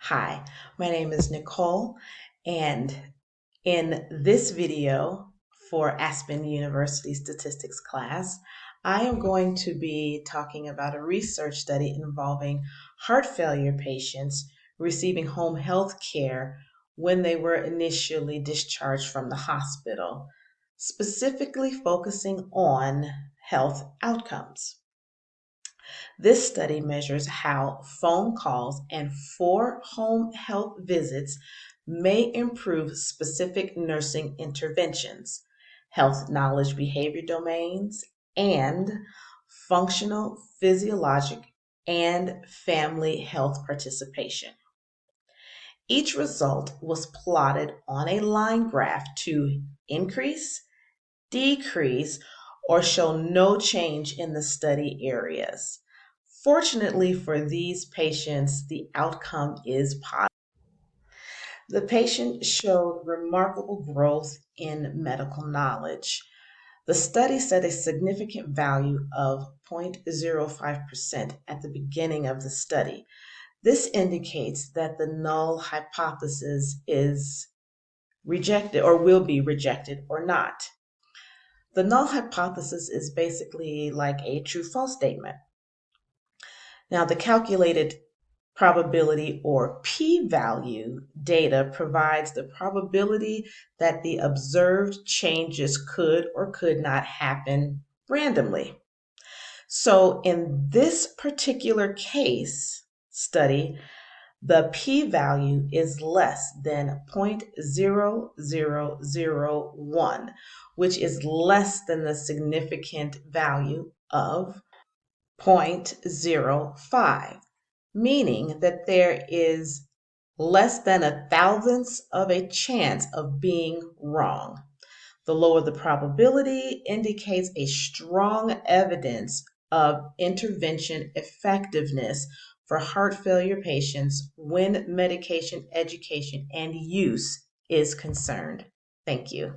Hi, my name is Nicole, and in this video for Aspen University Statistics class, I am going to be talking about a research study involving heart failure patients receiving home health care when they were initially discharged from the hospital, specifically focusing on health outcomes. This study measures how phone calls and 4 home health visits may improve specific nursing interventions, health knowledge behavior domains, and functional, physiologic, and family health participation. Each result was plotted on a line graph to increase, decrease, or show no change in the study areas. Fortunately for these patients, the outcome is positive. The patient showed remarkable growth in medical knowledge. The study set a significant value of 0.05% at the beginning of the study. This indicates that the null hypothesis is rejected or will be rejected or not. The null hypothesis is basically like a true false statement. Now, the calculated probability or p-value data provides the probability that the observed changes could or could not happen randomly. So in this particular case study, the p-value is less than 0.0001, which is less than the significant value of 0.05, meaning that there is less than a thousandth of a chance of being wrong. The lower the probability indicates a strong evidence of intervention effectiveness for heart failure patients when medication education and use is concerned. Thank you.